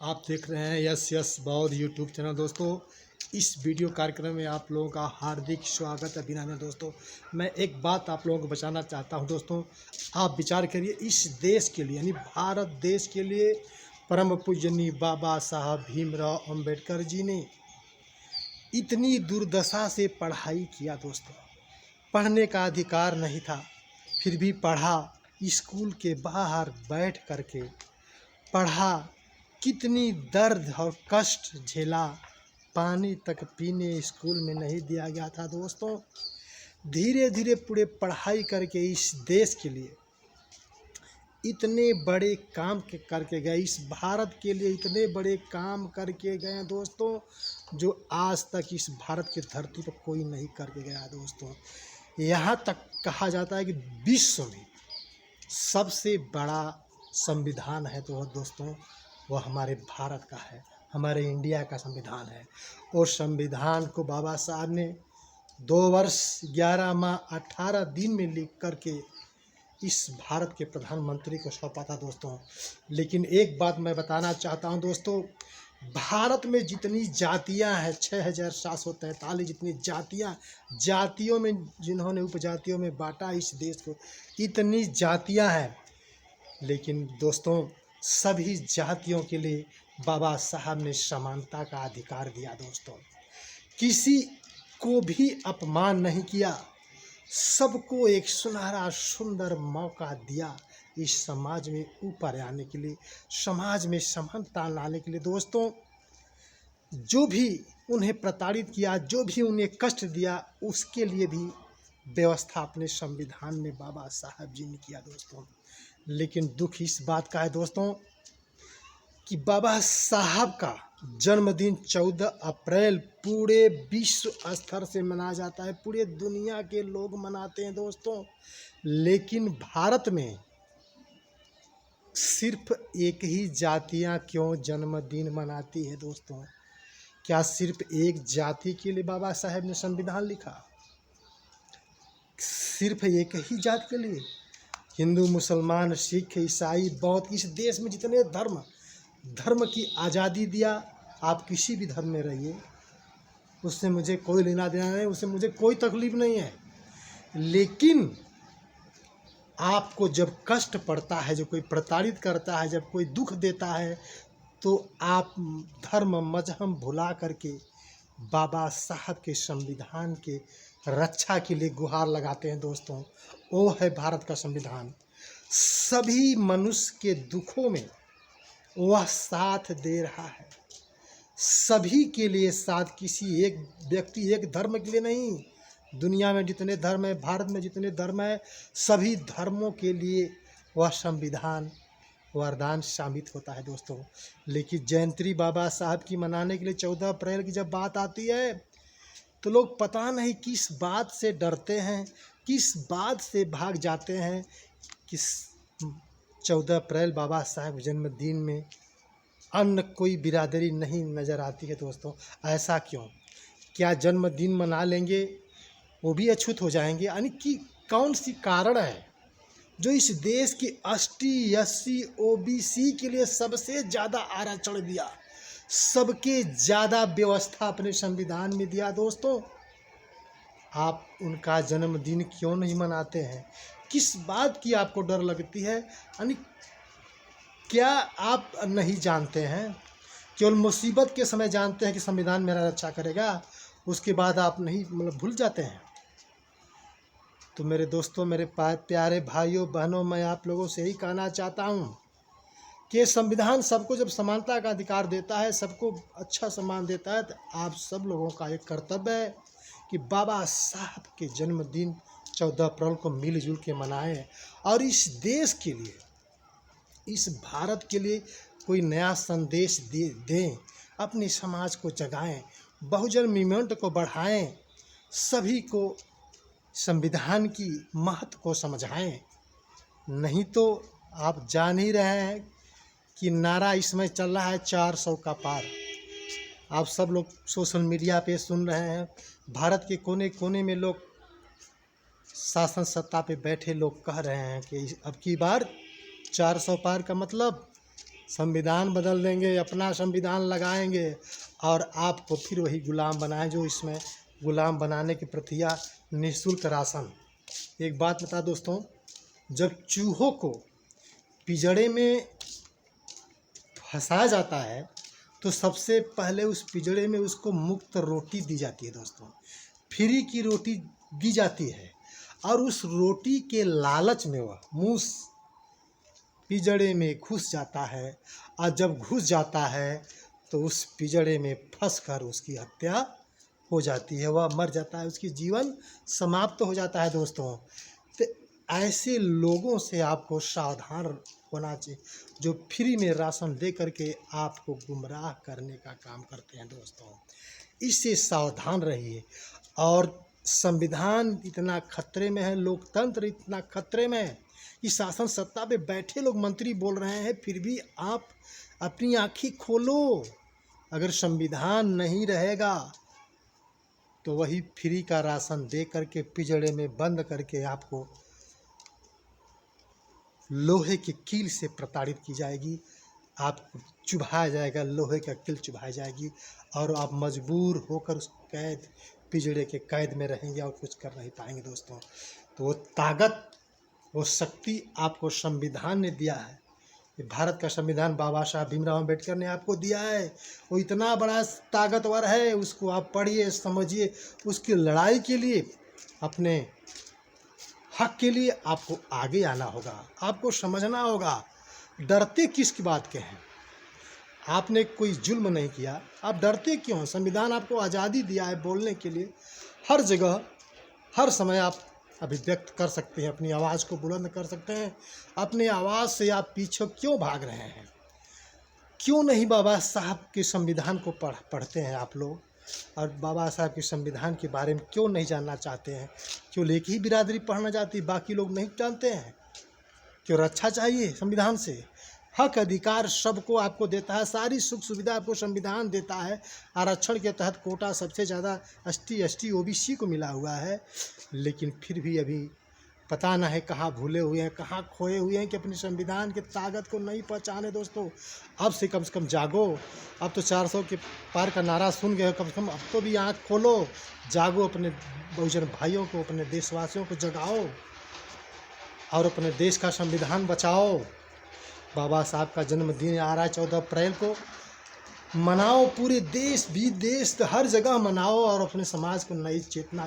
आप देख रहे हैं यस यस बौद्ध यूट्यूब चैनल। दोस्तों, इस वीडियो कार्यक्रम में आप लोगों का हार्दिक स्वागत अभिनंदन। दोस्तों, मैं एक बात आप लोगों को बताना चाहता हूं। दोस्तों, आप विचार करिए, इस देश के लिए यानी भारत देश के लिए परम पूजनीय बाबा साहब भीमराव अंबेडकर जी ने इतनी दुर्दशा से पढ़ाई किया। दोस्तों, पढ़ने का अधिकार नहीं था, फिर भी पढ़ा। स्कूल के बाहर बैठ करके पढ़ा। कितनी दर्द और कष्ट झेला, पानी तक पीने स्कूल में नहीं दिया गया था। दोस्तों, धीरे धीरे पूरे पढ़ाई करके इस देश के लिए इतने बड़े काम करके गए, इस भारत के लिए इतने बड़े काम करके गए दोस्तों, जो आज तक इस भारत की धरती पर कोई नहीं करके गया। दोस्तों, यहाँ तक कहा जाता है कि विश्व में सबसे बड़ा संविधान है तो दोस्तों वह हमारे भारत का है, हमारे इंडिया का संविधान है। और संविधान को बाबा साहब ने 2 वर्ष 11 माह 18 दिन में लिख करके इस भारत के प्रधानमंत्री को सौंपा था। दोस्तों, लेकिन एक बात मैं बताना चाहता हूं दोस्तों, भारत में जितनी जातियां हैं 6743 जितनी जातियों में जिन्होंने उपजातियों में बांटा इस देश को, इतनी जातियां हैं, लेकिन दोस्तों सभी जातियों के लिए बाबा साहब ने समानता का अधिकार दिया। दोस्तों, किसी को भी अपमान नहीं किया, सबको एक सुनहरा सुंदर मौका दिया इस समाज में ऊपर आने के लिए, समाज में समानता लाने के लिए। दोस्तों, जो भी उन्हें प्रताड़ित किया, जो भी उन्हें कष्ट दिया, उसके लिए भी व्यवस्था अपने संविधान में बाबा साहब जी ने किया। दोस्तों, लेकिन दुख इस बात का है दोस्तों कि बाबा साहब का जन्मदिन 14 अप्रैल पूरे विश्व स्तर से मनाया जाता है, पूरे दुनिया के लोग मनाते हैं। दोस्तों, लेकिन भारत में सिर्फ एक ही जातियां क्यों जन्मदिन मनाती है। दोस्तों, क्या सिर्फ एक जाति के लिए बाबा साहब ने संविधान लिखा? सिर्फ एक ही जाति के लिए? हिंदू, मुसलमान, सिख, ईसाई, बौद्ध, इस देश में जितने धर्म की आज़ादी दिया। आप किसी भी धर्म में रहिए, उससे मुझे कोई लेना देना नहीं, उससे मुझे कोई तकलीफ नहीं है। लेकिन आपको जब कष्ट पड़ता है, जब कोई प्रताड़ित करता है, जब कोई दुख देता है, तो आप धर्म मजहब भुला करके बाबा साहब के संविधान के रक्षा के लिए गुहार लगाते हैं। दोस्तों, वो है भारत का संविधान। सभी मनुष्य के दुखों में वह साथ दे रहा है, सभी के लिए साथ, किसी एक व्यक्ति एक धर्म के लिए नहीं। दुनिया में जितने धर्म है, भारत में जितने धर्म है, सभी धर्मों के लिए वह संविधान वरदान साबित होता है। दोस्तों, लेकिन जयंती बाबा साहब की मनाने के लिए 14 अप्रैल की जब बात आती है, तो लोग पता नहीं किस बात से डरते हैं, किस बात से भाग जाते हैं। किस 14 अप्रैल बाबा साहब जन्मदिन में अन्य कोई बिरादरी नहीं नज़र आती है। दोस्तों, ऐसा क्यों? क्या जन्मदिन मना लेंगे वो भी अछूत हो जाएंगे? यानी कि कौन सी कारण है जो इस देश की एसटी, एससी, ओबीसी के लिए सबसे ज़्यादा आरक्षण दिया, सबके ज़्यादा व्यवस्था अपने संविधान में दिया? दोस्तों, आप उनका जन्मदिन क्यों नहीं मनाते हैं? किस बात की आपको डर लगती है? यानी क्या आप नहीं जानते हैं? केवल मुसीबत के समय जानते हैं कि संविधान मेरा रक्षा करेगा, उसके बाद आप नहीं भूल जाते हैं? तो मेरे दोस्तों, मेरे प्यारे भाइयों बहनों, मैं आप लोगों से यही कहना चाहता हूँ कि संविधान सबको जब समानता का अधिकार देता है, सबको अच्छा सम्मान देता है, तो आप सब लोगों का एक कर्तव्य है कि बाबा साहब के जन्मदिन 14 अप्रैल को मिलजुल के मनाएं और इस देश के लिए, इस भारत के लिए कोई नया संदेश दें, अपने समाज को जगाएं, बहुजन मूवमेंट को बढ़ाएं, सभी को संविधान की महत्व को समझाएं। नहीं तो आप जान ही रहे हैं कि नारा इस समय चल रहा है 400 का पार। आप सब लोग सोशल मीडिया पे सुन रहे हैं, भारत के कोने कोने में लोग, शासन सत्ता पे बैठे लोग कह रहे हैं कि अब की बार 400 पार का मतलब संविधान बदल देंगे, अपना संविधान लगाएंगे और आपको फिर वही गुलाम बनाएं जो इसमें गुलाम बनाने की प्रक्रिया निःशुल्क राशन। एक बात बता दोस्तों, जब चूहों को पिंजड़े में फंसाया जाता है तो सबसे पहले उस पिंजड़े में उसको मुफ्त रोटी दी जाती है दोस्तों, फ्री की रोटी दी जाती है और उस रोटी के लालच में वह मूस पिंजड़े में घुस जाता है और जब घुस जाता है तो उस पिंजड़े में फंसकर उसकी हत्या हो जाती है, वह मर जाता है, उसकी जीवन समाप्त हो जाता है दोस्तों। तो ऐसे लोगों से आपको सावधान होना चाहिए जो फ्री में राशन दे करके आपको गुमराह करने का काम करते हैं दोस्तों। इससे सावधान रहिए। और संविधान इतना खतरे में है, लोकतंत्र इतना खतरे में है कि शासन सत्ता पे बैठे लोग मंत्री बोल रहे हैं, फिर भी आप अपनी आँखें खोलो। अगर संविधान नहीं रहेगा तो वही फ्री का राशन दे करके पिंजड़े में बंद करके आपको लोहे की कील से प्रताड़ित की जाएगी, आपको चुभाया जाएगा, लोहे का कील चुभाई जाएगी और आप मजबूर होकर उस कैद पिंजड़े के कैद में रहेंगे और कुछ कर नहीं पाएंगे दोस्तों। तो वो ताकत, वो शक्ति आपको संविधान ने दिया है। ये भारत का संविधान बाबा साहब भीमराव अम्बेडकर ने आपको दिया है, वो इतना बड़ा ताकतवर है, उसको आप पढ़िए, समझिए। उसकी लड़ाई के लिए, अपने हक के लिए आपको आगे आना होगा, आपको समझना होगा। डरते किस बात के हैं? आपने कोई जुल्म नहीं किया, आप डरते क्यों? संविधान आपको आज़ादी दिया है बोलने के लिए। हर जगह हर समय आप अभिव्यक्त कर सकते हैं, अपनी आवाज़ को बुलंद कर सकते हैं। अपनी आवाज़ से आप पीछे क्यों भाग रहे हैं? क्यों नहीं बाबा साहब के संविधान को पढ़ते हैं आप लोग? और बाबा साहब के संविधान के बारे में क्यों नहीं जानना चाहते हैं? क्यों एक ही बिरादरी पढ़ना चाहती, बाकी लोग नहीं जानते हैं? क्यों रक्षा चाहिए संविधान से? हक अधिकार सबको आपको देता है, सारी सुख सुविधा आपको संविधान देता है। आरक्षण के तहत कोटा सबसे ज़्यादा ST ST OBC को मिला हुआ है, लेकिन फिर भी अभी पता ना है कहाँ भूले हुए हैं, कहाँ खोए हुए हैं कि अपने संविधान की ताकत को नहीं पहचाने दोस्तों। अब से कम जागो। अब तो 400 के पार का नारा सुन गए, कम से कम अब तो भी आँख खोलो, जागो, अपने बहुजन भाइयों को, अपने देशवासियों को जगाओ और अपने देश का संविधान बचाओ। बाबा साहब का जन्मदिन आ रहा है 14 अप्रैल को, मनाओ, पूरे देश विदेश हर जगह मनाओ और अपने समाज को नई चेतना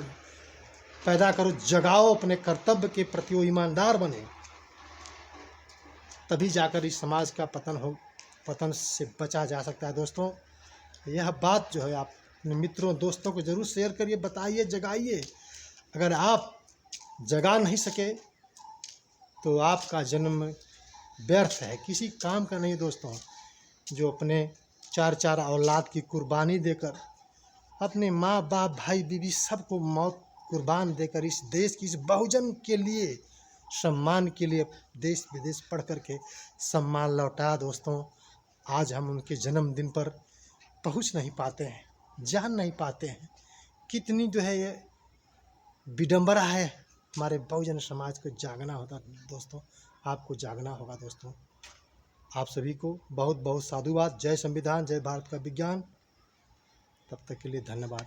पैदा करो, जगाओ, अपने कर्तव्य के प्रति वो ईमानदार बने, तभी जाकर इस समाज का पतन से बचा जा सकता है दोस्तों। यह बात जो है आप अपने मित्रों दोस्तों को ज़रूर शेयर करिए, बताइए, जगाइए। अगर आप जगा नहीं सके तो आपका जन्म व्यर्थ है, किसी काम का नहीं दोस्तों। जो अपने 4 औलाद की कुर्बानी देकर, अपने माँ बाप भाई बीवी सबको मौत कुर्बान देकर इस देश की, इस बहुजन के लिए, सम्मान के लिए देश विदेश पढ़ करके सम्मान लौटा दोस्तों। आज हम उनके जन्मदिन पर पहुंच नहीं पाते हैं, जान नहीं पाते हैं। कितनी जो है ये विडंबना है। हमारे बहुजन समाज को जागना होता दोस्तों, आपको जागना होगा दोस्तों। आप सभी को बहुत बहुत साधुवाद। जय संविधान, जय भारत का विज्ञान। तब तक के लिए धन्यवाद।